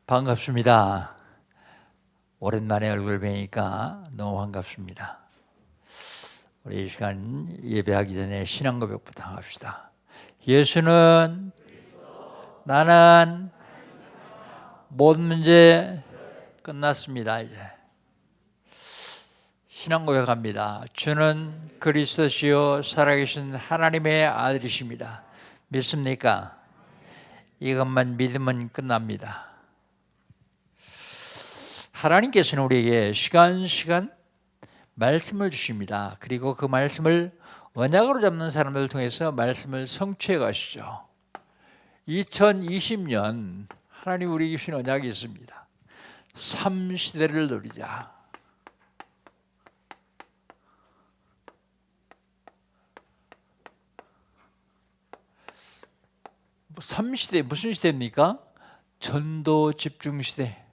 반갑습니다. 오랜만에 얼굴 뵈니까 너무 반갑습니다. 우리 이 시간 예배하기 전에 신앙 고백부터 합시다. 예수는 나는 모든 문제 끝났습니다. 이제 신앙 고백합니다. 주는 그리스도시요 살아계신 하나님의 아들이십니다. 믿습니까? 이것만 믿으면 끝납니다. 하나님께서는 우리에게 시간 말씀을 주십니다. 그리고 그 말씀을 언약으로 잡는 사람들을 통해서 말씀을 성취해 가시죠. 2020년 하나님 우리에게 주신 언약이 있습니다. 3시대를 누리자. 뭐 3시대 무슨 시대입니까? 전도 집중 시대,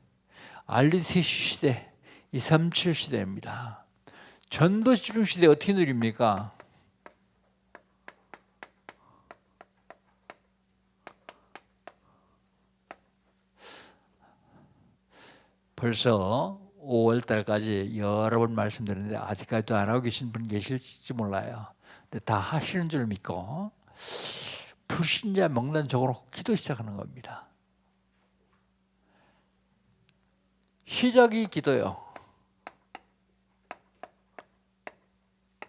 RTC 시대, 237 시대입니다. 전도 집중 시대 어떻게 누립니까? 벌써 5월 달까지 여러 번 말씀드렸는데 아직까지도 안 하고 계신 분 계실지 몰라요. 근데 다 하시는 줄 믿고 불신자 명단 적어놓고 기도 시작하는 겁니다. 시작이 기도요.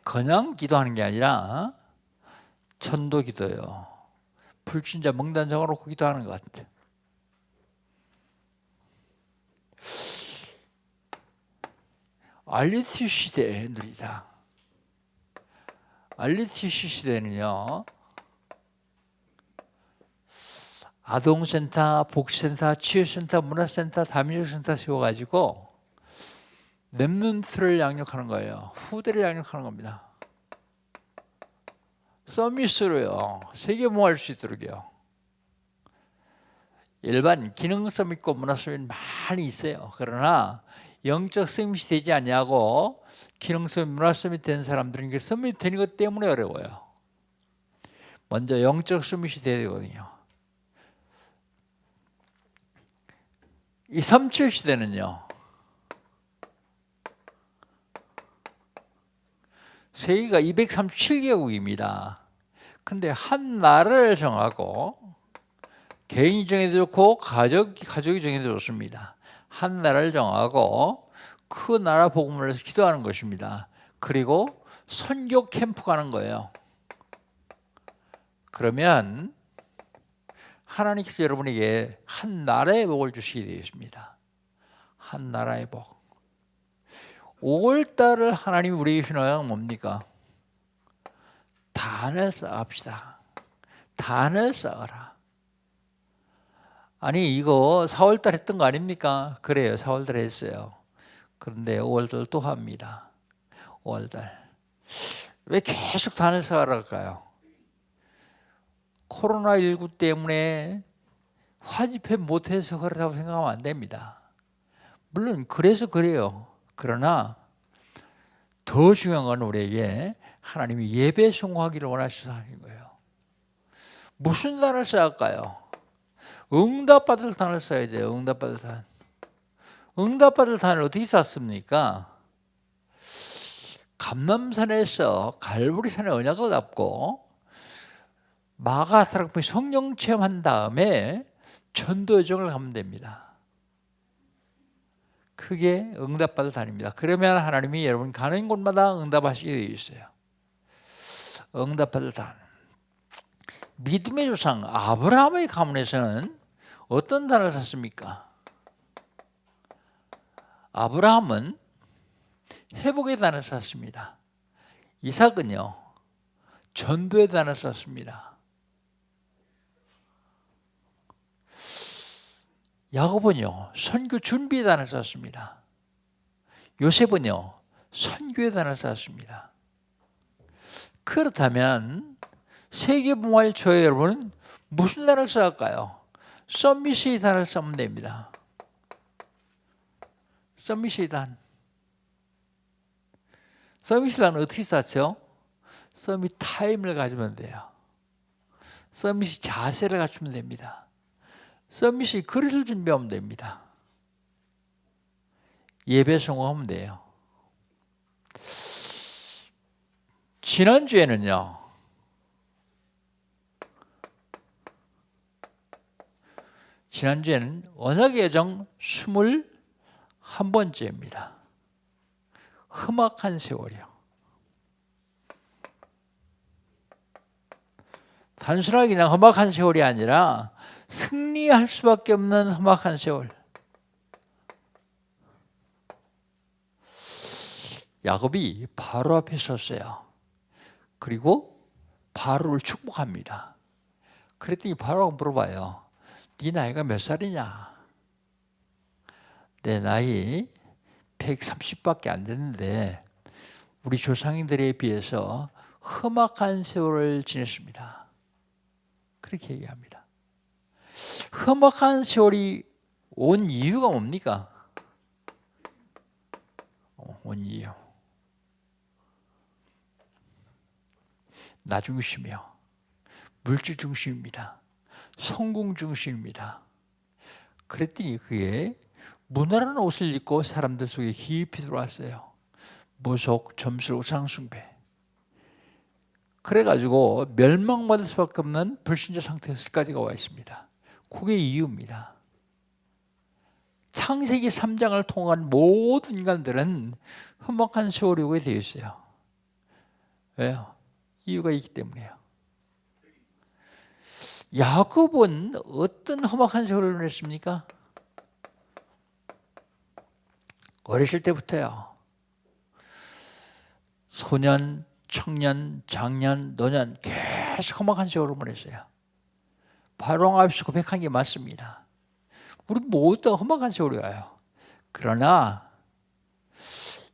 그냥 기도하는 게 아니라 천도 기도요. 불신자 명단 적어놓고 기도하는 것 같아요. RTC 시대에 누리자. RTC 시대는요, 아동센터, 복지센터, 치유센터, 문화센터, 다민족센터 세워가지고 렘넌트를 양육하는 거예요. 후대를 양육하는 겁니다. 서밋으로요. 세계봉화할 수 있도록요. 일반 기능 서밋과 문화 서밋 많이 있어요. 그러나 영적 서밋이 되지 않냐고 기능 서밋, 문화 서밋 된 사람들은 그 서밋 되는 것 때문에 어려워요. 먼저 영적 서밋이 돼야 되거든요. 이 37 시대는요, 세계가 237개국입니다. 근데 한 나라를 정하고 개인이 정해도 좋고 가족이 정해도 좋습니다. 한 나라를 정하고 그 나라 복음을 위해서 기도하는 것입니다. 그리고 선교 캠프 가는 거예요. 그러면 하나님께서 여러분에게 한 나라의 복을 주시게 되었습니다. 한 나라의 복. 5월달을 하나님이 우리에게 주신 언약은 뭡니까? 단을 쌓읍시다. 단을 쌓아라. 아니 이거 4월달 했던 거 아닙니까? 그래요. 4월달 했어요. 그런데 5월달 또 합니다. 5월달. 왜 계속 단을 쌓으라 할까요? 코로나19 때문에 화집회 못해서 그렇다고 생각하면 안 됩니다. 물론 그래서 그래요. 그러나 더 중요한 건 우리에게 하나님이 예배 성공하기를 원하셔서 하는 거예요. 무슨 단을 쌓을까요? 응답받을 단을 쌓아야 돼요. 응답받을 단. 응답받을 단을 어떻게 쌓습니까? 감람산에서 갈보리산의 언약을 잡고 마가사랑풍 성령 체험한 다음에 전도 여정을 가면 됩니다. 그게 응답받을 단입니다. 그러면 하나님이 여러분 가는 곳마다 응답하시게 되어 있어요. 응답받을 단. 믿음의 조상 아브라함의 가문에서는 어떤 단을 샀습니까? 아브라함은 회복의 단을 샀습니다. 이삭은요, 전도의 단을 샀습니다. 야곱은요, 선교 준비의 단을 쌓았습니다. 요셉은요, 선교의 단을 쌓았습니다. 그렇다면 세계봉화일 초에 여러분은 무슨 단을 쌓을까요? 서밋의 단을 쌓으면 됩니다. 서밋의 단. 서밋의 단은 어떻게 쌓죠? 서밋 타임을 가지면 돼요. 서밋 자세를 갖추면 됩니다. 서밋이 그릇을 준비하면 됩니다. 예배 성공하면 돼요. 지난주에는요, 언약의 여정 21번째입니다. 험악한 세월이요. 단순하게 그냥 험악한 세월이 아니라 승리할 수밖에 없는 험악한 세월. 야곱이 바로 앞에 섰어요. 그리고 바로를 축복합니다. 그랬더니 바로가 물어봐요. 네 나이가 몇 살이냐? 내 나이 130밖에 안 됐는데 우리 조상님들에 비해서 험악한 세월을 지냈습니다. 그렇게 얘기합니다. 험악한 세월이 온 이유가 뭡니까? 온 이유. 나 중심이요. 물질 중심입니다. 성공 중심입니다. 그랬더니 그게 무난한 옷을 입고 사람들 속에 깊이 들어왔어요. 무속, 점술, 우상숭배. 그래가지고 멸망받을 수밖에 없는 불신자 상태에서까지가 와 있습니다. 그게 이유입니다. 창세기 3장을 통한 모든 인간들은 험악한 세월이 오게 되어 있어요. 왜요? 이유가 있기 때문이에요. 야곱은 어떤 험악한 세월을 보냈습니까? 어렸을 때부터요. 소년, 청년, 장년, 노년 계속 험악한 세월을 보냈어요. 바로 앞에서 고백한 게 맞습니다. 우리 모두 험악한 세월이 와요. 그러나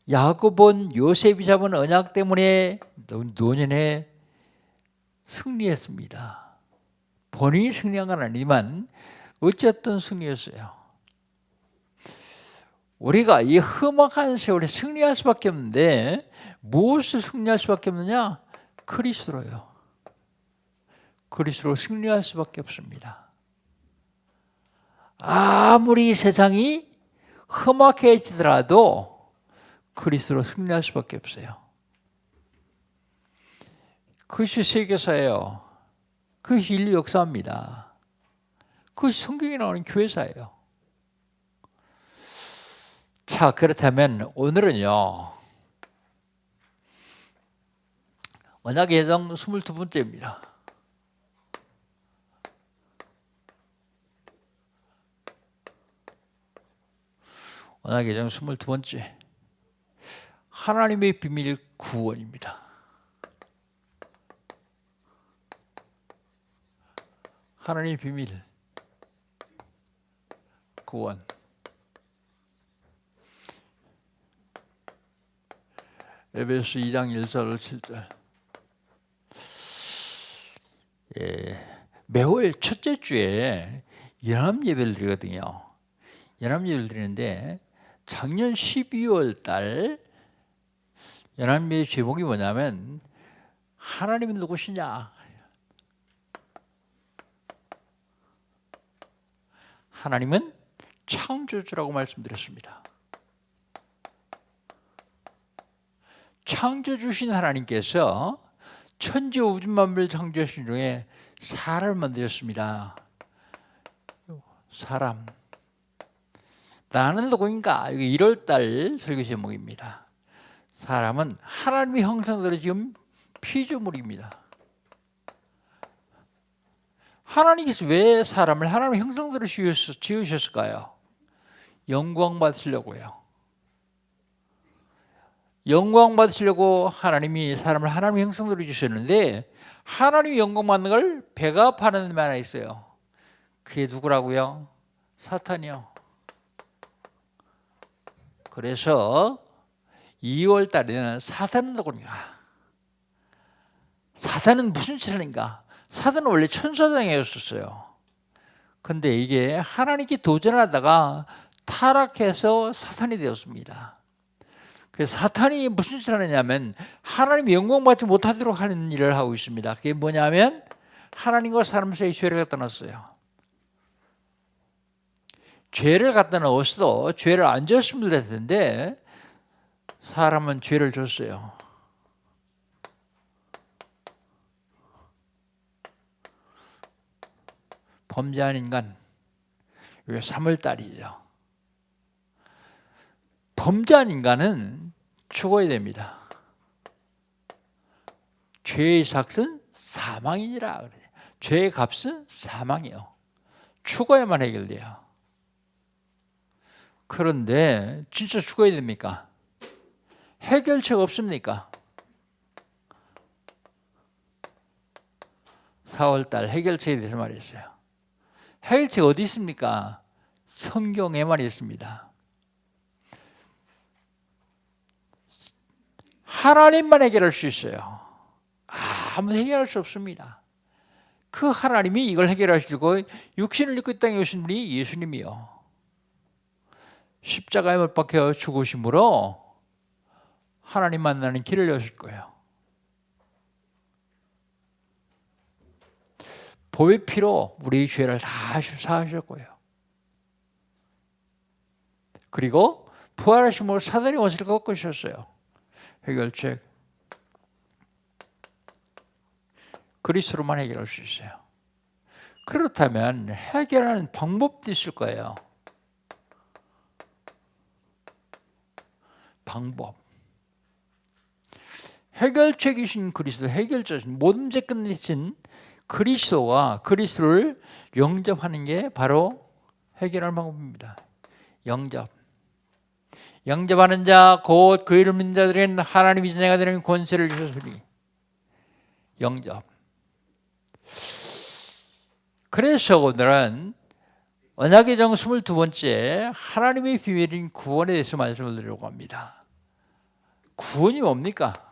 야곱은 요셉이 잡은 언약 때문에 노년에 승리했습니다. 본인이 승리한 건 아니지만 어쨌든 승리했어요. 우리가 이 험악한 세월에 승리할 수밖에 없는데 무엇을 승리할 수밖에 없느냐? 그리스도로요. 그리스도로 승리할 수밖에 없습니다. 아무리 세상이 험악해지더라도 그리스도로 승리할 수밖에 없어요. 그것이 세계사예요. 그것이 인류 역사입니다. 그것이 성경에 나오는 교회사예요. 자, 그렇다면 오늘은요, 언약의 여정 22번째입니다. 언약의 여정 22번째. 하나님의 비밀 구원입니다. 하나님의 비밀 구원. 에베소 2장 1절 7절. 매월 첫째 주에 연합 예배를 드리거든요. 연합 예배를 드리는데 작년 12월 달 연합 예배 제목이 뭐냐면 하나님은 누구시냐? 하나님은 창조주라고 말씀드렸습니다. 창조주신 하나님께서 천지 우주 만물을 창조하신 중에 사람을 만드셨습니다. 사람. 나는 누구인가? 1월달 설교 제목입니다. 사람은 하나님의 형상대로 지금 피조물입니다. 하나님께서 왜 사람을 하나님의 형상대로 지으셨을까요? 영광 받으시려고요. 영광 받으시려고 하나님이 사람을 하나님의 형상대로 주셨는데 하나님이 영광 받는 걸 배가파는 놈이 하나 있어요. 그게 누구라고요? 사탄이요. 그래서 2월 달에는 사탄은 누구인가? 사탄은 무슨 짓인가? 사탄은 원래 천사장이었었어요. 근데 이게 하나님께 도전하다가 타락해서 사탄이 되었습니다. 그래서 사탄이 무슨 짓을 하느냐면 하나님이 영광받지 못하도록 하는 일을 하고 있습니다. 그게 뭐냐면 하나님과 사람 사이의 죄를 갖다 놨어요. 죄를 갖다 넣었어도 죄를 안 졌으면 될 텐데 사람은 죄를 졌어요. 범죄한 인간, 이게 3월달이죠. 범죄한 인간은 죽어야 됩니다. 죄의 삭은 사망이니라. 죄의 값은 사망이요. 죽어야만 해결돼요. 그런데 진짜 죽어야 됩니까? 해결책 없습니까? 4월달 해결책에 대해서 말했어요. 해결책 어디 있습니까? 성경에만 있습니다. 하나님만 해결할 수 있어요. 아무도 해결할 수 없습니다. 그 하나님이 이걸 해결하시고 육신을 입고 이 땅에 오신 분이 예수님이요. 십자가에 못 박혀 죽으심으로 하나님 만나는 길을 여실 거예요. 보혈 피로 우리의 죄를 다 사하셨고요. 그리고 부활하심으로 사단의 원수를 꺾으셨어요. 해결책 그리스도로만 해결할 수 있어요. 그렇다면 해결하는 방법도 있을 거예요. 방법. 해결책이신 그리스도, 해결자신 모든 문제 끝내신 그리스도와 그리스도를 영접하는 게 바로 해결할 방법입니다. 영접. 영접하는 자 곧 그 이름 믿는 자들에게는 하나님의 자녀가 되는 권세를 주셨으니. 영접. 그래서 오늘은 언약의 정 22번째 하나님의 비밀인 구원에 대해서 말씀을 드리려고 합니다. 구원이 뭡니까?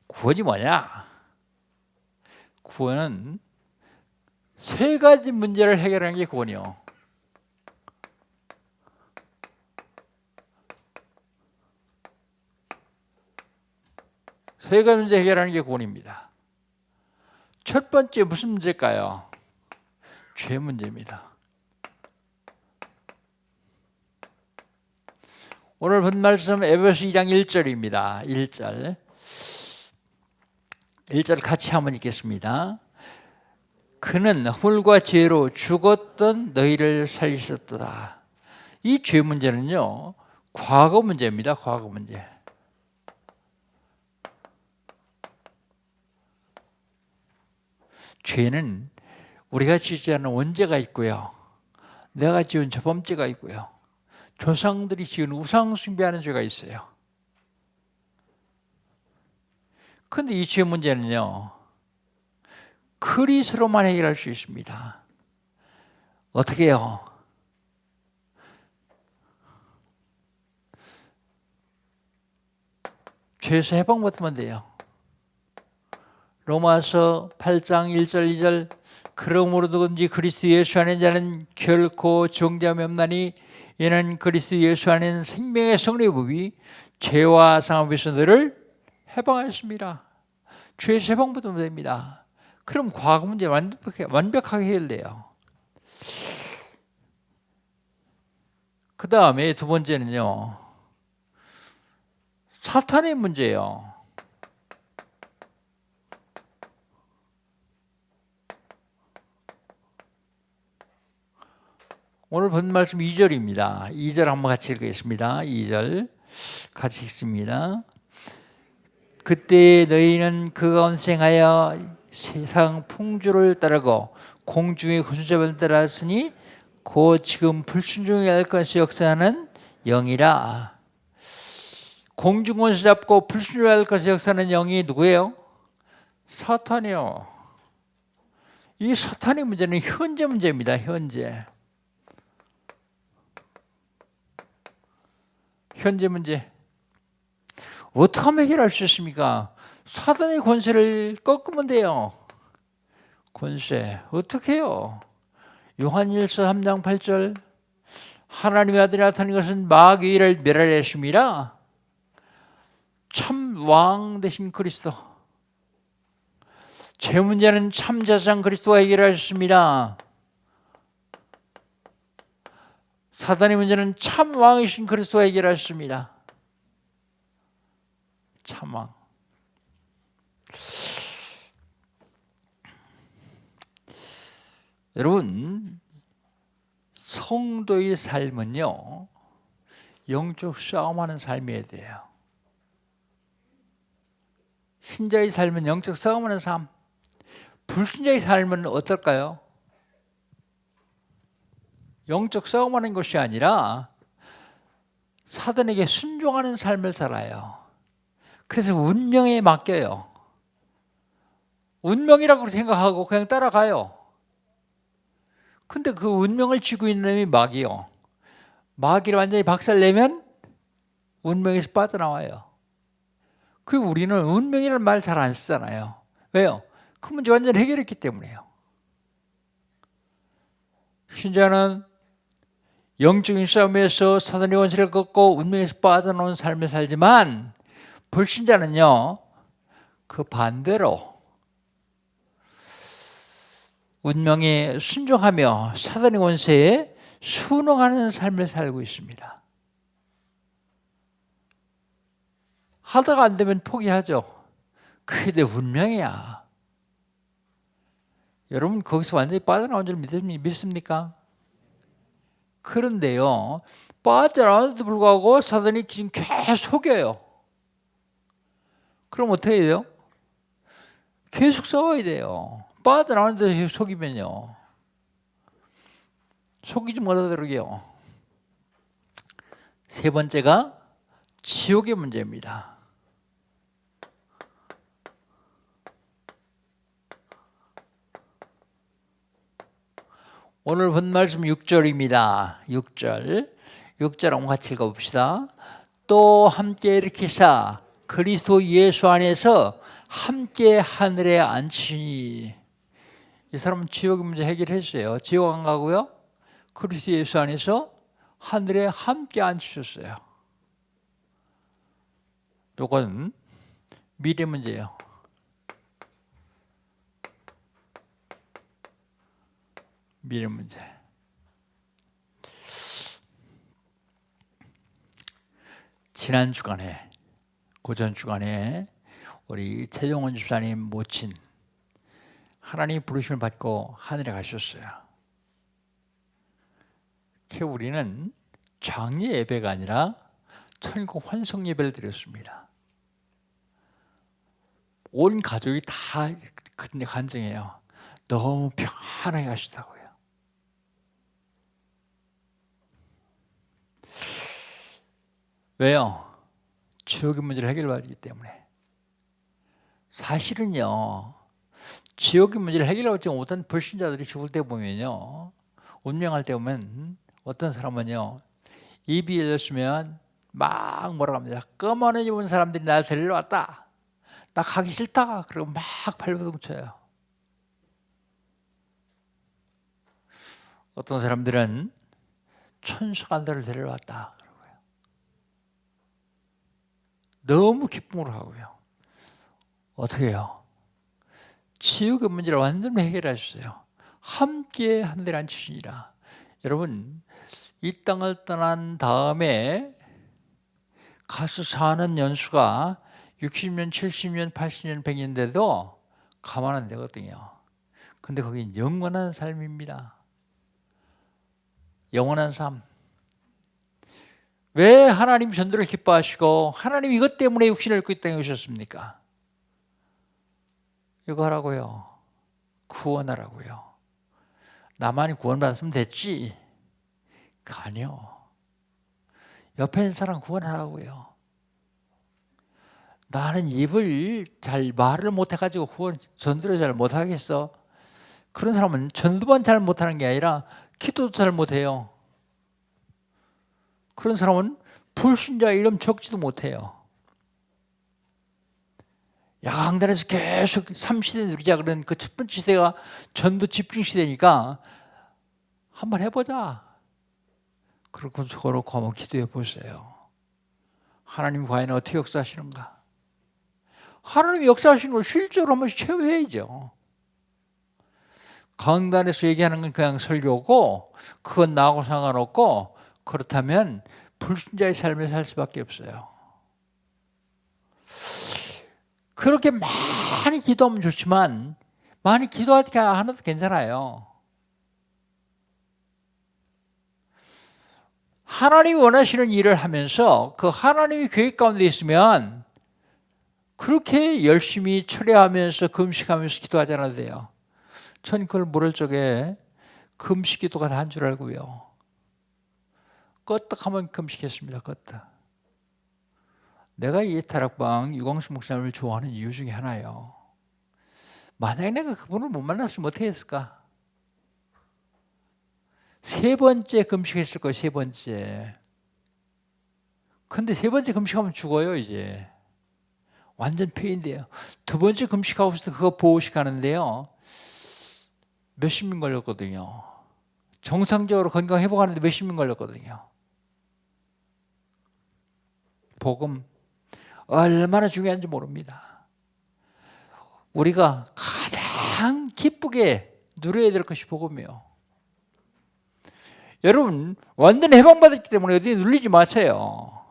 구원이 뭐냐? 구원은 세 가지 문제를 해결하는 게 구원이요. 세 가지 문제 해결하는 게 구원입니다. 첫 번째 무슨 문제일까요? 죄 문제입니다. 오늘 본 말씀 에베소 2장 1절입니다. 1절 같이 한번 읽겠습니다. 그는 홀과 죄로 죽었던 너희를 살리셨도다. 이 죄 문제는요, 과거 문제입니다. 과거 문제. 죄는 우리가 지지 않은 원죄가 있고요. 내가 지은 저범죄가 있고요. 조상들이 지은 우상 숭배하는 죄가 있어요. 그런데 이 죄 문제는요, 그리스도로만 해결할 수 있습니다. 어떻게 해요? 죄에서 해방받으면 돼요. 로마서 8장 1절 2절 그러므로 누구든지 그리스도 예수 안에 자는 결코 정죄함이 없나니 이는 그리스도 예수 안에는 생명의 성령의 법이 죄와 상업에서 너를 해방하였습니다. 죄에서 해방받으면 됩니다. 그럼 과거 문제 완벽하게 해결돼요. 그 다음에 두 번째는요, 사탄의 문제예요. 오늘 본 말씀 2절입니다. 2절 한번 같이 읽겠습니다. 2절 같이 읽습니다. 그때 너희는 그 가운데 행하여 세상 풍조를 따르고 공중의 군수자를 따랐으니 곧 지금 불순종에 할 것이 역사하는 영이라. 공중 권세 잡고 불순종에 할 것이 역사하는 영이 누구예요? 사탄이요. 이 사탄의 문제는 현재 문제입니다. 현재 문제. 어떻게 하면 해결할 수 있습니까? 사단의 권세를 꺾으면 돼요. 권세 어떻게 해요? 요한일서 3장 8절 하나님의 아들이 나타난 것은 마귀를 멸하려 하심이라. 참 왕 되신 그리스도, 죄 문제는 참 제사장 그리스도가 해결하셨습니다. 사단의 문제는 참 왕이신 그리스도가 해결하셨습니다. 참 왕. 여러분, 성도의 삶은요, 영적 싸움하는 삶이어야 돼요. 신자의 삶은 영적 싸움하는 삶. 불신자의 삶은 어떨까요? 영적 싸움하는 것이 아니라 사단에게 순종하는 삶을 살아요. 그래서 운명에 맡겨요. 운명이라고 생각하고 그냥 따라가요. 근데 그 운명을 쥐고 있는 놈이 마귀요. 마귀를 완전히 박살내면 운명에서 빠져나와요. 그 우리는 운명이라는 말 잘 안 쓰잖아요. 왜요? 그 문제 완전히 해결했기 때문에요. 신자는 영적인 싸움에서 사단의 원수를 꺾고 운명에서 빠져나온 삶을 살지만, 불신자는요, 그 반대로 운명에 순종하며 사단의 원수에 순응하는 삶을 살고 있습니다. 하다가 안 되면 포기하죠. 그게 내 운명이야. 여러분 거기서 완전히 빠져나온 줄 믿습니까? 그런데요, 빠져나오는데도 불구하고 사단이 지금 계속 속여요. 그럼 어떻게 해요? 계속 싸워야 돼요. 빠져나오는데 속이면요, 속이지 못하도록요. 세 번째가 지옥의 문제입니다. 오늘 본 말씀 6절입니다. 6절 한번 같이 읽어봅시다. 또 함께 일으키사 그리스도 예수 안에서 함께 하늘에 앉히니. 이 사람은 지옥의 문제 해결했어요. 지옥 안 가고요, 그리스도 예수 안에서 하늘에 함께 앉히셨어요. 이건 미래 문제예요. 미래 문제. 지난 주간에, 고전 주간에 우리 최종원 집사님 모친 하나님 부르심을 받고 하늘에 가셨어요. 우리는 장례 예배가 아니라 천국 환송 예배를 드렸습니다. 온 가족이 다 간증해요. 너무 편하게 가시다고요. 왜요? 지옥의 문제를 해결받기 때문에. 사실은요, 지옥의 문제를 해결하지 못한 불신자들이 죽을 때 보면요, 운명할 때 보면 어떤 사람은요, 입이 열렸으면 막 뭐라고 합니다. 검은 옷 입은 사람들이 날 데리러 왔다, 나 가기 싫다, 그러고 막 발버둥 쳐요. 어떤 사람들은 천사가 나를 데리러 왔다 그러고요. 너무 기쁨으로 하고요. 어떻게 해요? 지옥의 문제를 완전히 해결하셨어요. 함께 하늘에 앉히시니라. 여러분, 이 땅을 떠난 다음에 가서 사는 연수가 60년, 70년, 80년, 100년 돼도 가만 안 되거든요. 근데 거긴 영원한 삶입니다. 영원한 삶. 왜 하나님 전도를 기뻐하시고 하나님 이것 때문에 육신을 입고 이 땅에 오셨습니까? 이거 하라고요. 구원하라고요. 나만이 구원받았으면 됐지. 아니요. 옆에 있는 사람 구원하라고요. 나는 입을 잘 말을 못해가지고 전도를 잘 못하겠어. 그런 사람은 전도만 잘 못하는 게 아니라 기도도 잘 못해요. 그런 사람은 불신자 이름 적지도 못해요. 야강단에서 계속 3시대 누리자 그런 그 첫 번째 시대가 전도 집중 시대니까 한번 해보자. 그렇고 저렇고 한번 기도해 보세요. 하나님 과연 어떻게 역사하시는가? 하나님이 역사하신 걸 실제로 한 번씩 체험해야죠. 강단에서 얘기하는 건 그냥 설교고 그건 나하고 상관없고, 그렇다면 불신자의 삶을 살 수밖에 없어요. 그렇게 많이 기도하면 좋지만 많이 기도하지 않아도 괜찮아요. 하나님이 원하시는 일을 하면서 그 하나님이 계획 가운데 있으면 그렇게 열심히 철회하면서 금식하면서 기도하지 않아도 돼요. 전 그걸 모를 적에 금식 기도가 다 한 줄 알고요. 껐떡하면 금식했습니다. 껐떡. 내가 이 타락방 유광수 목사님을 좋아하는 이유 중에 하나예요. 만약에 내가 그분을 못 만났으면 어떻게 했을까? 세 번째 금식했을 거예요. 세 번째. 근데 세 번째 금식하면 죽어요. 이제 완전 폐인데요. 두 번째 금식하고서 그거 보호식 하는데요, 몇십 년 걸렸거든요. 정상적으로 건강 회복하는데 몇십 년 걸렸거든요. 복음 얼마나 중요한지 모릅니다. 우리가 가장 기쁘게 누려야 될 것이 복음이에요. 여러분 완전 해방받았기 때문에 어디 눌리지 마세요.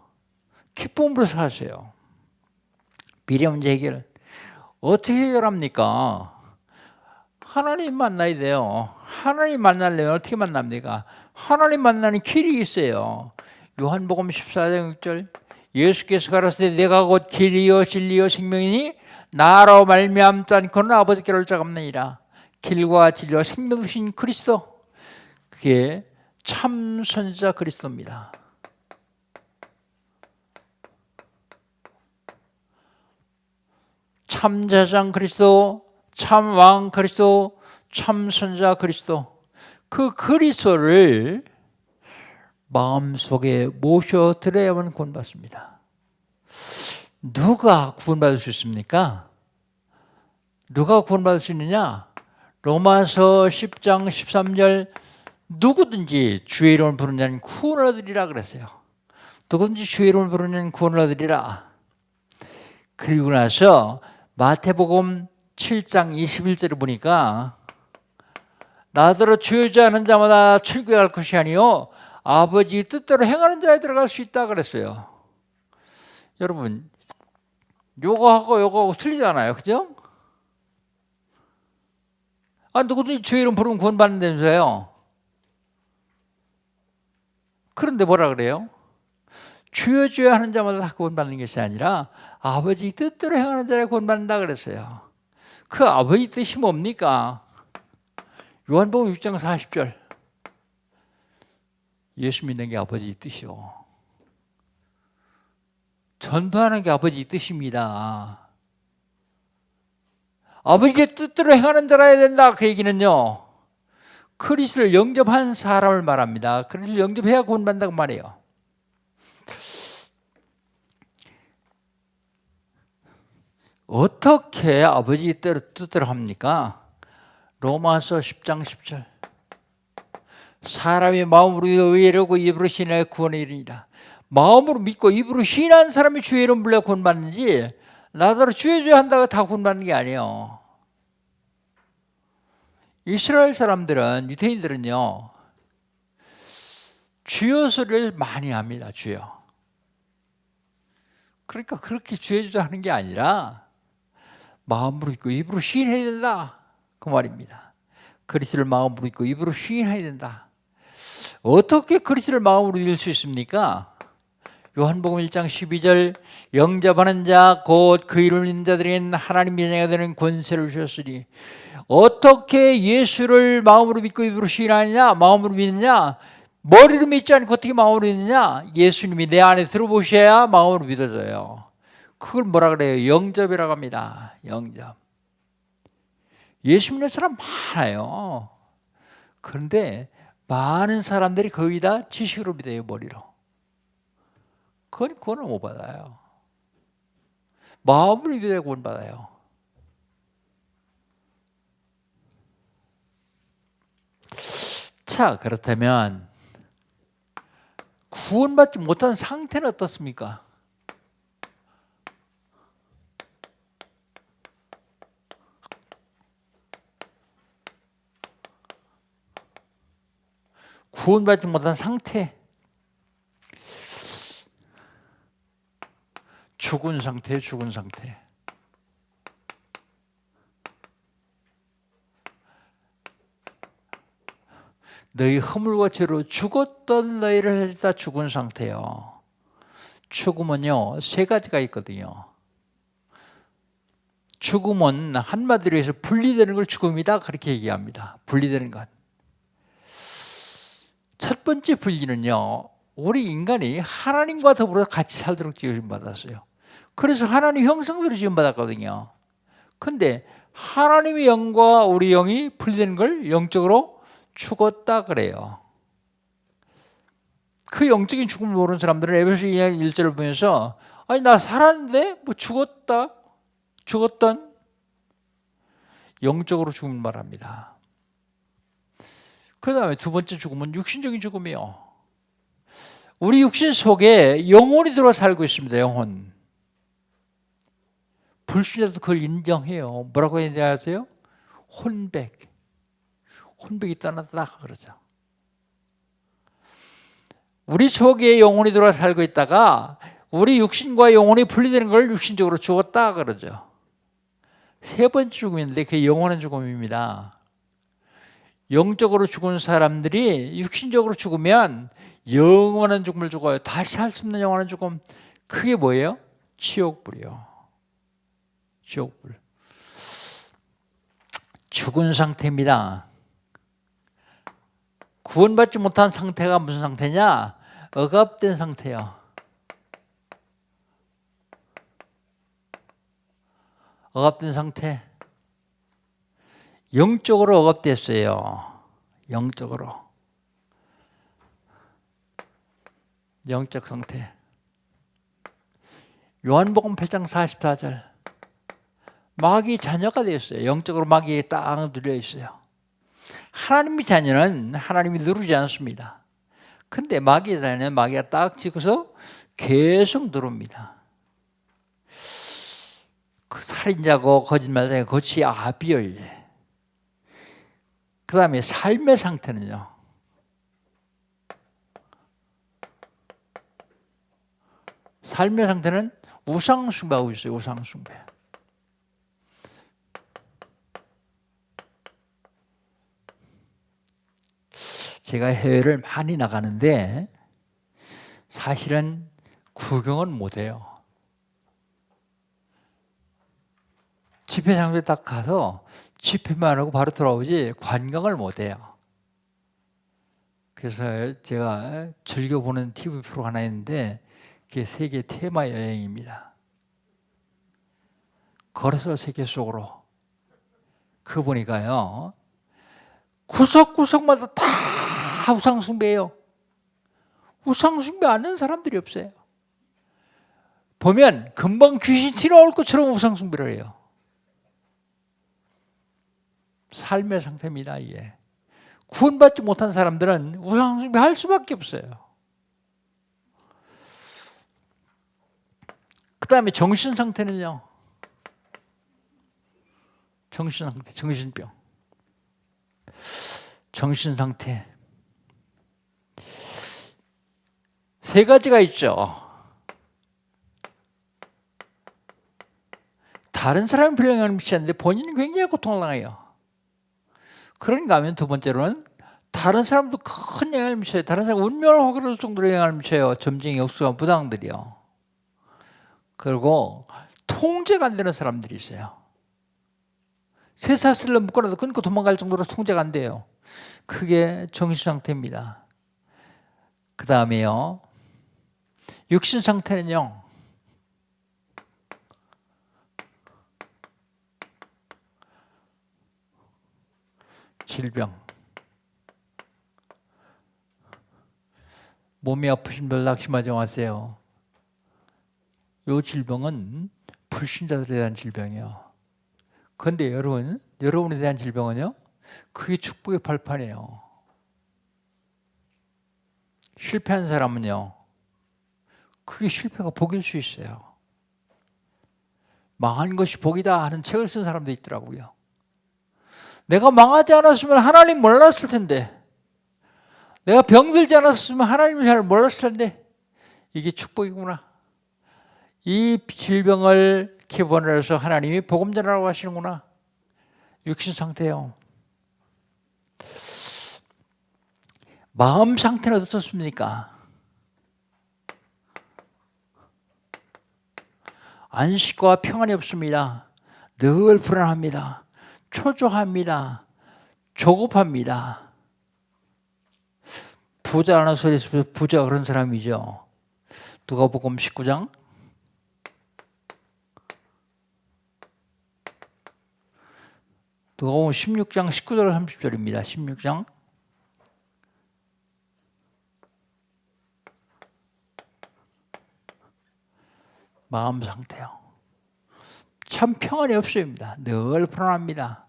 기쁨으로 사세요. 미래 문제 해결 어떻게 해결합니까? 하나님 만나야 돼요. 하나님 만나려면 어떻게 만납니까? 하나님 만나는 길이 있어요. 요한복음 14장 6절, 예수께서 가라사대 내가 곧 길이요 진리요 생명이니 나로 말미암지 않고는 아버지께로 올 자가 없느니라. 길과 진리와 생명 되신 그리스도, 그게 참 선지자 그리스도입니다. 참 제사장 그리스도, 참 왕 그리스도, 참 선지자 그리스도, 그 그리스도를 마음속에 모셔드려야만 구원받습니다. 누가 구원받을 수 있습니까? 누가 구원받을 수 있느냐? 로마서 10장 13절, 누구든지 주의 이름을 부르는 자는 구원을 얻으리라 그랬어요. 누구든지 주의 이름을 부르는 자는 구원을 얻으리라. 그리고 나서 마태복음 7장 21절을 보니까 나더러 주의지 않은 자마다 출구에 갈 것이 아니요 아버지 뜻대로 행하는 자에 들어갈 수 있다 그랬어요. 여러분 요거하고 틀리잖아요. 그죠? 누구든지 주의 이름 부르면 구원받는다면서요. 그런데 뭐라 그래요? 주여 주여 하는 자마다 다 구원받는 것이 아니라 아버지 뜻대로 행하는 자에 구원받는다 그랬어요. 그 아버지 뜻이 뭡니까? 요한복음 6장 40절, 예수 믿는 게 아버지 뜻이요, 전도하는 게 아버지 뜻입니다. 아버지의 뜻대로 행하는 자라 해야 된다. 그 얘기는요, 그리스도를 영접한 사람을 말합니다. 그리스도를 영접해야 구원받는다고 말해요. 어떻게 아버지 뜻대로 합니까? 로마서 10장 10절, 사람이 마음으로 의뢰하고 입으로 신하여 구원에 이르니라. 마음으로 믿고 입으로 신한 사람이 주의 이름 불러 구원받는지 나더러 주의 주의 한다고 다 구원받는 게 아니에요. 이스라엘 사람들은, 유대인들은요, 주여 소리를 많이 합니다. 주여. 그러니까 그렇게 주여 주여 하는 게 아니라 마음으로 믿고 입으로 시인해야 된다, 그 말입니다. 그리스도를 마음으로 믿고 입으로 시인해야 된다. 어떻게 그리스도를 마음으로 믿을 수 있습니까? 요한복음 1장 12절, 영접하는 자 곧 그 이름을 믿는 자들에게는 하나님의 자녀가 되는 권세를 주셨으니. 어떻게 예수를 마음으로 믿고 입으로 시인하느냐? 마음으로 믿느냐? 머리로 믿지 않고 어떻게 마음으로 믿느냐? 예수님이 내 안에 들어보셔야 마음으로 믿어져요. 그걸 뭐라 그래요? 영접이라고 합니다. 영접. 예수 믿는 사람 많아요. 그런데 많은 사람들이 거의 다 지식으로 믿어요. 머리로. 그건 구원을 못 받아요. 마음으로 믿어야 구원 받아요. 자, 그렇다면 구원받지 못한 상태는 어떻습니까? 구원받지 못한 상태, 죽은 상태예요. 죽은 상태. 너희 허물과 죄로 죽었던 너희를 다 죽은 상태예요. 죽음은요, 세 가지가 있거든요. 죽음은 한마디로 해서 분리되는 걸 죽음이다, 그렇게 얘기합니다. 분리되는 것. 첫 번째 분리는요, 우리 인간이 하나님과 더불어 같이 살도록 지음받았어요. 그래서 하나님 형상대로 지음받았거든요. 근데 하나님의 영과 우리 영이 분리되는 걸 영적으로 죽었다 그래요. 그 영적인 죽음을 모르는 사람들은 에베소 2장 1절을 보면서 아니 나 살았는데 뭐 죽었던 영적으로 죽음을 말합니다. 그 다음에 두 번째 죽음은 육신적인 죽음이요. 우리 육신 속에 영혼이 들어와 살고 있습니다. 영혼. 불신자도 그걸 인정해요. 뭐라고 얘기하세요? 혼백이 떠났다 그러죠. 우리 속에 영혼이 들어와 살고 있다가 우리 육신과 영혼이 분리되는 걸 육신적으로 죽었다 그러죠. 세 번째 죽음인데 그게 영원한 죽음입니다. 영적으로 죽은 사람들이 육신적으로 죽으면 영원한 죽음을 죽어요. 다시 살 수 없는 영원한 죽음. 그게 뭐예요? 지옥불이요. 지옥불. 죽은 상태입니다. 구원받지 못한 상태가 무슨 상태냐? 억압된 상태예요. 억압된 상태. 영적으로 억압됐어요. 영적으로. 영적 상태. 요한복음 8장 44절. 마귀 자녀가 되었어요. 영적으로 마귀에 딱 눌려 있어요. 하나님의 자녀는 하나님이 누르지 않습니다. 근데 마귀의 자녀는 마귀가 딱 찍어서 계속 누릅니다. 그 살인자고 거짓말자고 거치 아비열. 그 다음에 삶의 상태는요. 삶의 상태는 우상숭배하고 있어요. 우상숭배. 제가 해외를 많이 나가는데 사실은 구경은 못해요. 집회장소에 딱 가서 집회만 하고 바로 돌아오지 관광을 못해요. 그래서 제가 즐겨보는 TV 프로 하나 있는데 그게 세계 테마 여행입니다. 걸어서 세계 속으로. 그거 보니까요. 구석구석마다 다 우상숭배예요. 우상숭배 안 하는 사람들이 없어요. 보면 금방 귀신 튀어나올 것처럼 우상숭배를 해요. 삶의 상태입니다. 이게. 구원받지 못한 사람들은 우상숭배 할 수밖에 없어요. 그 다음에 정신 상태는요. 정신 상태, 정신병. 정신 상태. 세 가지가 있죠. 다른 사람이 영향을 미치는데 본인은 굉장히 고통을 당해요. 그런가 하면 두 번째로는 다른 사람도 큰 영향을 미쳐요. 다른 사람 운명을 확인할 정도로 영향을 미쳐요. 점쟁이, 역수가, 부당들이요. 그리고 통제가 안 되는 사람들이 있어요. 쇠사슬로 묶어놔도 끊고 도망갈 정도로 통제가 안 돼요. 그게 정신 상태입니다. 그 다음에요. 육신 상태는요. 질병. 몸이 아프신 분 낙심하지 마세요. 이 질병은 불신자들에 대한 질병이에요. 그런데 여러분에 대한 질병은요. 그게 축복의 발판이에요. 실패한 사람은요. 그게 실패가 복일 수 있어요. 망한 것이 복이다 하는 책을 쓴 사람도 있더라고요. 내가 망하지 않았으면 하나님 몰랐을 텐데, 내가 병들지 않았으면 하나님을 잘 몰랐을 텐데 이게 축복이구나. 이 질병을 기본으로 해서 하나님이 복음 전하라고 하시는구나. 육신 상태예요. 마음 상태는 어떻습니까? 안식과 평안이 없습니다. 늘 불안합니다. 초조합니다. 조급합니다. 부자라는 소리에서 부자가 그런 사람이죠. 누가복음 19장 누가복음 16장 19절 30절입니다. 16장 마음 상태요. 참 평안이 없습니다. 늘 불안합니다.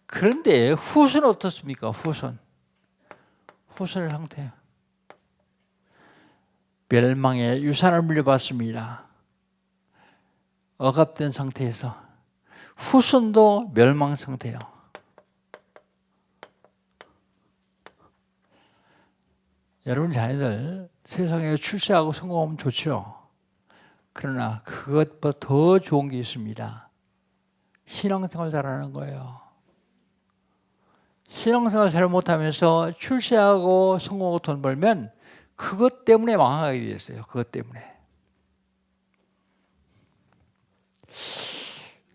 그런데 후손은 어떻습니까? 후손의 상태. 멸망의 유산을 물려받습니다. 억압된 상태에서 후손도 멸망 상태예요. 여러분 자녀들 세상에 출세하고 성공하면 좋죠. 그러나 그것보다 더 좋은 게 있습니다. 신앙생활 잘하는 거예요. 신앙생활 잘 못하면서 출세하고 성공하고 돈 벌면 그것 때문에 망하게 됐어요. 그것 때문에.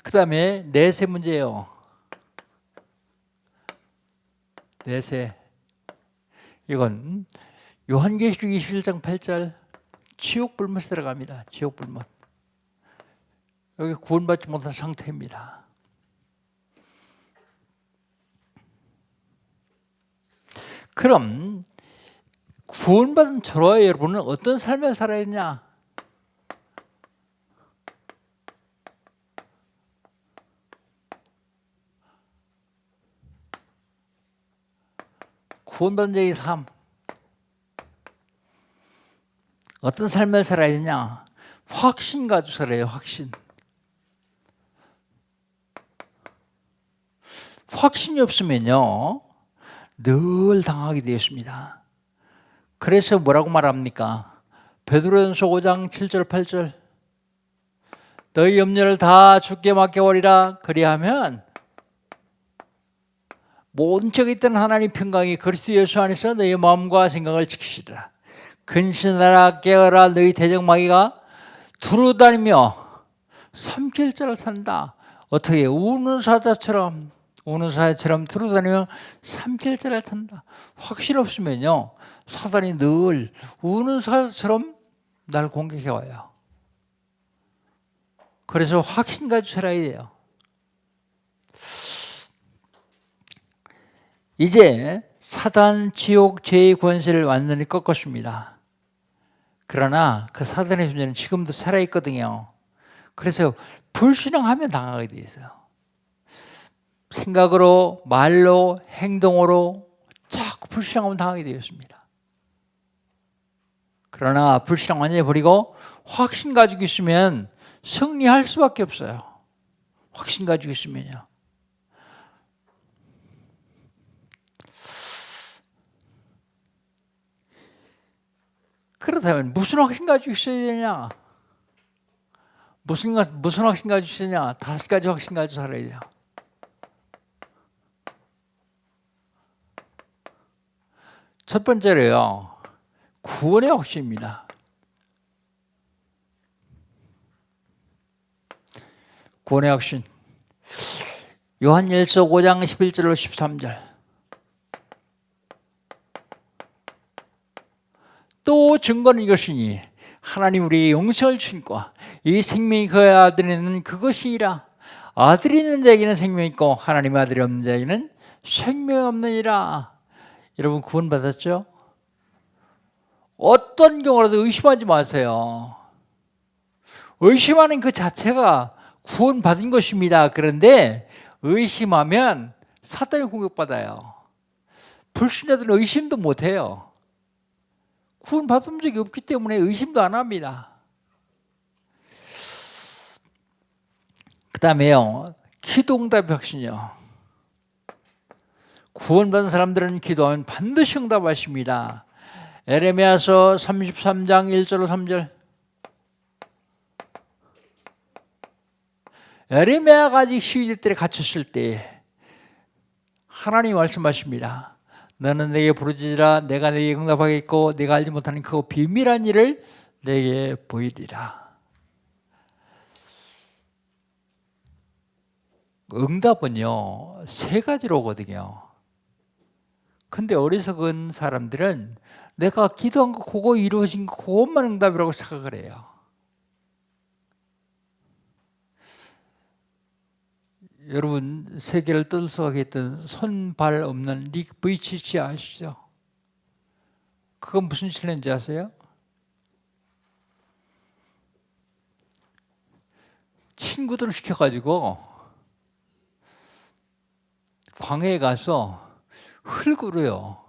그 다음에 내세 문제예요. 내세. 이건 요한계시록 21장 8절 지옥불못에 들어갑니다. 지옥불못. 여기 구원받지 못한 상태입니다. 그럼 구원받은 저와 여러분은 어떤 삶을 살아야 했냐? 구원받은 자의 삶. 어떤 삶을 살아야 되냐? 확신 가지고 살아요. 확신. 확신이 없으면요 늘 당하게 되었습니다. 그래서 뭐라고 말합니까? 베드로전서 5장 7절 8절 너희 염려를 다 주께 맡겨버리라. 그리하면 모든 적에 있던 하나님 평강이 그리스도 예수 안에서 너희 마음과 생각을 지키시리라. 근신하라 깨어라 너희 대적마귀가 두루다니며 삼킬자를 산다. 어떻게 우는 사자처럼 두루다니며 삼킬자를 탄다. 확신 없으면요 사단이 늘 우는 사자처럼 날 공격해 와요. 그래서 확신 가지고 살아야 돼요. 이제 사단, 지옥, 죄의 권세를 완전히 꺾었습니다. 그러나 그 사단의 존재는 지금도 살아있거든요. 그래서 불신앙하면 당하게 돼 있어요. 생각으로, 말로, 행동으로 자꾸 불신앙하면 당하게 되었습니다. 그러나 불신앙 완전히 버리고 확신 가지고 있으면 승리할 수밖에 없어요. 확신 가지고 있으면요. 그렇다면 무슨 확신 가지고 있어야 되냐? 무슨 확신 가지고 있어야 되냐? 5가지 확신 가지고 살아야 돼요. 첫 번째로요, 구원의 확신입니다. 구원의 확신. 요한일서 5장 11절로 13절. 또 증거는 이것이니 하나님 우리의 영생을 주니까 이 생명이 그의 아들에 있는 그것이니라. 아들이 있는 자에게는 생명이 있고 하나님의 아들이 없는 자에게는 생명이 없느니라. 여러분 구원받았죠? 어떤 경우라도 의심하지 마세요. 의심하는 그 자체가 구원받은 것입니다. 그런데 의심하면 사탄이 공격받아요. 불신자들은 의심도 못해요. 구원받은 적이 없기 때문에 의심도 안 합니다. 그 다음에요, 기도응답의 확신이요. 구원받은 사람들은 기도하면 반드시 응답하십니다. 에레미야서 33장 1절로 3절. 에레미야가 아직 시위대 때 갇혔을 때 하나님 말씀하십니다. 너는 내게 부르짖으라. 내가 내게 응답하겠고 내가 알지 못하는 그 비밀한 일을 내게 보이리라. 응답은요 3가지로 오거든요. 근데 어리석은 사람들은 내가 기도한 거 그거 이루어진 거 그것만 응답이라고 생각을 해요. 여러분 세계를 떠들썩하게 했던 손발 없는 닉 부이치치 아시죠? 그건 무슨 챌린지 아세요? 친구들을 시켜가지고 광야에 가서 흙으로요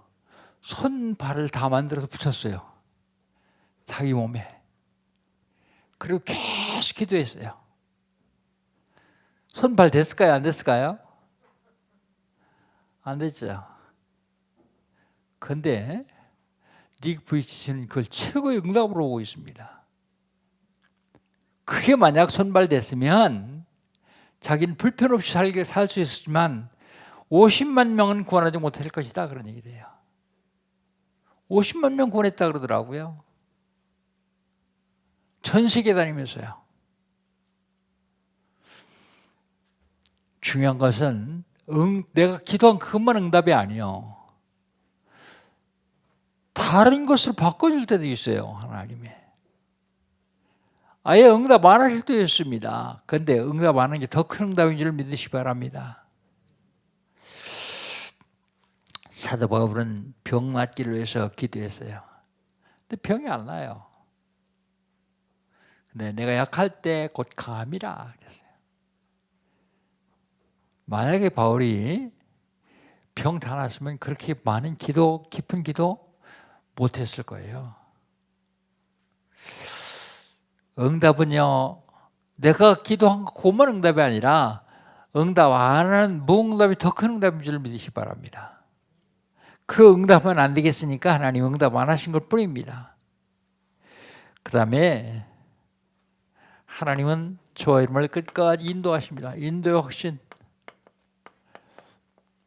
손발을 다 만들어서 붙였어요. 자기 몸에. 그리고 계속 기도했어요. 손발 됐을까요? 안 됐을까요? 안 됐죠. 근데 닉 부이치치는 그걸 최고의 응답으로 보고 있습니다. 그게 만약 손발 됐으면 자기는 불편 없이 살 수 있었지만 50만 명은 구원하지 못할 것이다 그런 얘기를 해요. 50만 명 구원했다 그러더라고요. 전 세계 다니면서요. 중요한 것은 내가 기도한 그것만 응답이 아니요. 다른 것을 바꿔줄 때도 있어요. 하나님이. 아예 응답 안 하실 때도 있습니다. 그런데 응답 안 하는 게 더 큰 응답인 줄 믿으시기 바랍니다. 사도 바울은 병 낫기를 위해서 기도했어요. 근데 병이 안 나요. 근데 내가 약할 때 곧 강함이라 그랬어요. 만약에 바울이 병 다 났으면 그렇게 많은 기도, 깊은 기도 못했을 거예요. 응답은요, 내가 기도한 거 그만 응답이 아니라 응답 안 하는 무응답이 더 큰 응답인 줄 믿으시기 바랍니다. 그 응답은 안 되겠으니까 하나님 응답 안 하신 것 뿐입니다. 그 다음에 하나님은 저와 여러분을 끝까지 인도하십니다. 인도의 확신.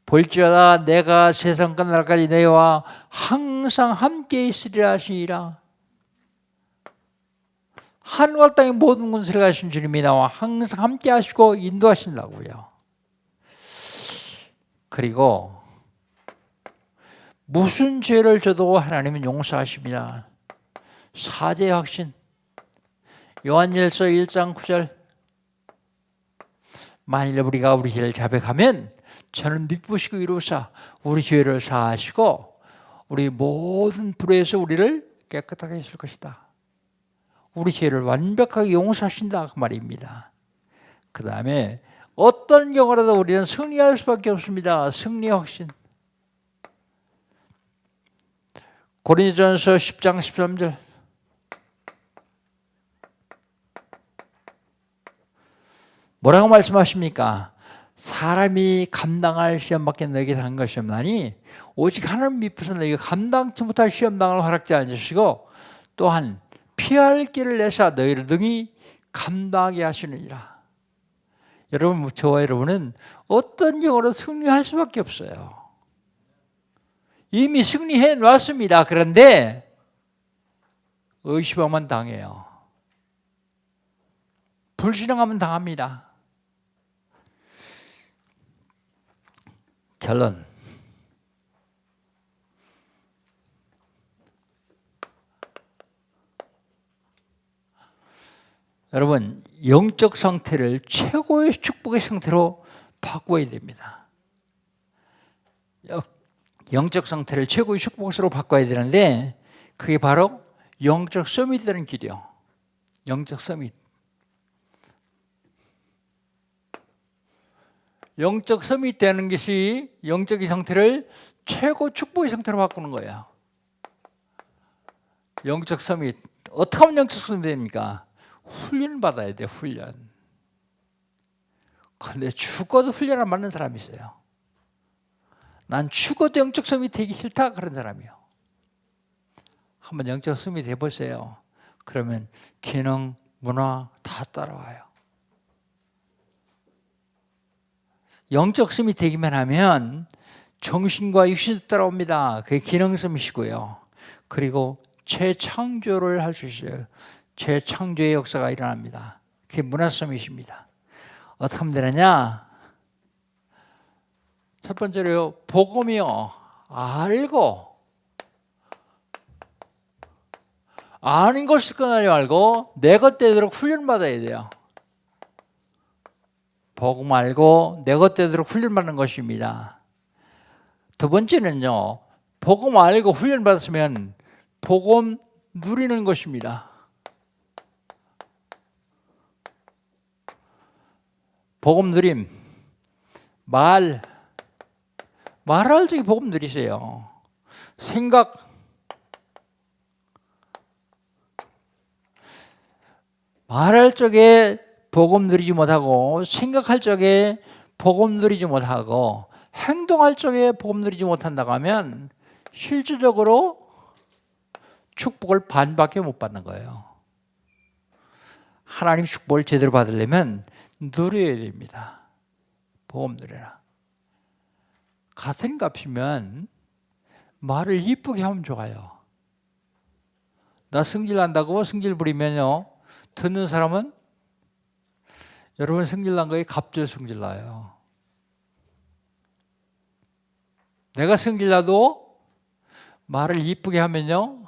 볼지어다 내가 세상 끝날까지 너희와 항상 함께 있으리라 하시니라. 하늘과 땅의 모든 군수를 가신 주님이 나와 항상 함께 하시고 인도하신다고요. 그리고 무슨 죄를 져도 하나님은 용서하십니다. 사죄의 확신. 요한일서 1장 9절. 만일 우리가 우리 죄를 자백하면 저는 미쁘시고 이루사 우리 죄를 사하시고 우리 모든 불의에서 우리를 깨끗하게 하실 것이다. 우리 죄를 완벽하게 용서하신다 그 말입니다. 그 다음에 어떤 경우라도 우리는 승리할 수밖에 없습니다. 승리의 확신. 고린도전서 10장 13절. 뭐라고 말씀하십니까? 사람이 감당할 시험밖에 너에게 단 것이 없나니 오직 하나님 믿고서 너희가 감당치 못할 시험당을 허락지 않으시고 또한 피할 길을 내사 너희를 능히 감당하게 하시느니라. 여러분, 저와 여러분은 어떤 경우로 승리할 수밖에 없어요. 이미 승리해 놨습니다. 그런데 의심하면 당해요. 불신앙하면 당합니다. 결론. 여러분, 영적 상태를 최고의 축복의 상태로 바꿔야 됩니다. 영적 상태를 최고의 축복으로 바꿔야 되는데 그게 바로 영적 서밋이라는 길이요. 영적 서밋. 영적 서밋 되는 것이 영적인 상태를 최고 축복의 상태로 바꾸는 거예요. 영적 서밋. 어떻게 하면 영적 서밋이 됩니까? 훈련 받아야 돼요. 훈련. 그런데 죽어도 훈련 안 받는 사람이 있어요. 난 죽어도 영적 섬이 되기 싫다 그런 사람이요. 한번 영적 섬이 돼보세요. 그러면 기능, 문화 다 따라와요. 영적 섬이 되기만 하면 정신과 육신도 따라옵니다. 그게 기능섬이시고요. 그리고 재창조를 할 수 있어요. 재창조의 역사가 일어납니다. 그게 문화섬이십니다. 어떻게 하면 되느냐? 첫 번째로요, 복음이요. 알고 아는 것을 끊하지 말고 내 것되도록 훈련받아야 돼요. 복음 알고 내 것되도록 훈련받는 것입니다. 두 번째는요, 복음 알고 훈련받았으면 복음 누리는 것입니다. 복음 누림, 말할 적에 복음 누리세요. 생각, 말할 적에 복음 누리지 못하고, 생각할 적에 복음 누리지 못하고, 행동할 적에 복음 누리지 못한다고 하면 실질적으로 축복을 반밖에 못 받는 거예요. 하나님 축복을 제대로 받으려면 누려야 됩니다. 복음 누려라. 같은 값이면 말을 이쁘게 하면 좋아요. 나 승질 난다고 승질 부리면요, 듣는 사람은 여러분 승질 난 거에 갑자기 승질 나요. 내가 승질 나도 말을 이쁘게 하면요,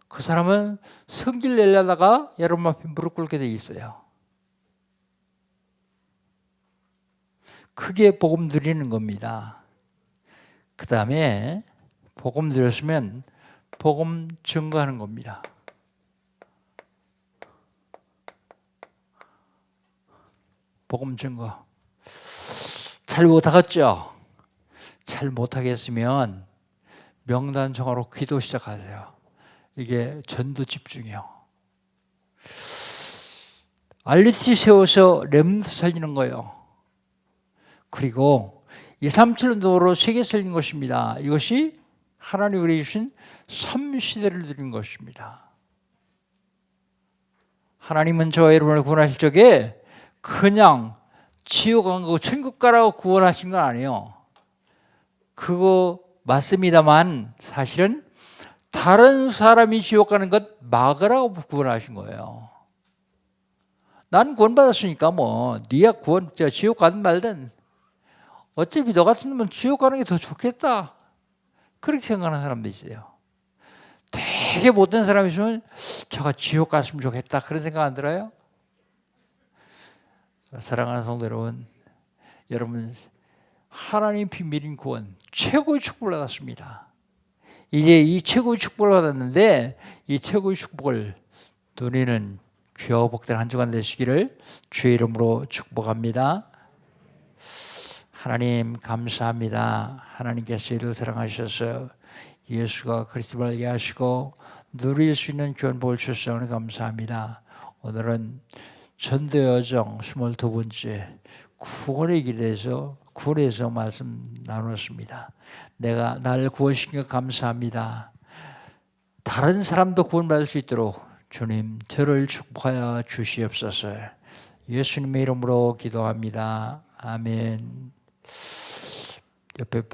그 사람은 승질 내려다가 여러분 앞에 무릎 꿇게 돼 있어요. 그게 복음 누리는 겁니다. 그 다음에 복음 누렸으면 복음 증거하는 겁니다. 복음 증거. 잘 못하겠죠? 잘 못하겠으면 명단 정하러 기도 시작하세요. 이게 전도 집중이요. 알리티 세워서 렘넌트 살리는 거예요. 그리고 237년도로 세계 살리는 것입니다. 이것이 하나님이 우리에게 주신 3시대를 드린 것입니다. 하나님은 저와 여러분을 구원하실 적에 그냥 지옥 안 가고 천국 가라고 구원하신 건 아니에요. 그거 맞습니다만 사실은 다른 사람이 지옥 가는 것 막으라고 구원하신 거예요. 난 구원받았으니까 뭐 네가 지옥 가든 말든 어차피 너 같은 놈은 지옥 가는 게 더 좋겠다, 그렇게 생각하는 사람도 있어요. 되게 못된 사람이 있으면 저가 지옥 갔으면 좋겠다, 그런 생각 안 들어요? 사랑하는 성도 여러분, 여러분 하나님 비밀인 구원 최고의 축복을 받았습니다. 이제 이 최고의 축복을 받았는데 이 최고의 축복을 누리는 귀하고 복된 한 주간 되시기를 주의 이름으로 축복합니다. 하나님 감사합니다. 하나님께서 이를 사랑하셔서 예수가 그리스도를 알게 하시고 누릴 수 있는 귀한 복을 주셔서 감사합니다. 오늘은 전도 여정 22번째 구원의 길에서 구원에서 말씀 나눴습니다. 내가 나를 구원시킨 것 감사합니다. 다른 사람도 구원받을 수 있도록 주님 저를 축복하여 주시옵소서. 예수님의 이름으로 기도합니다. 아멘. 옆에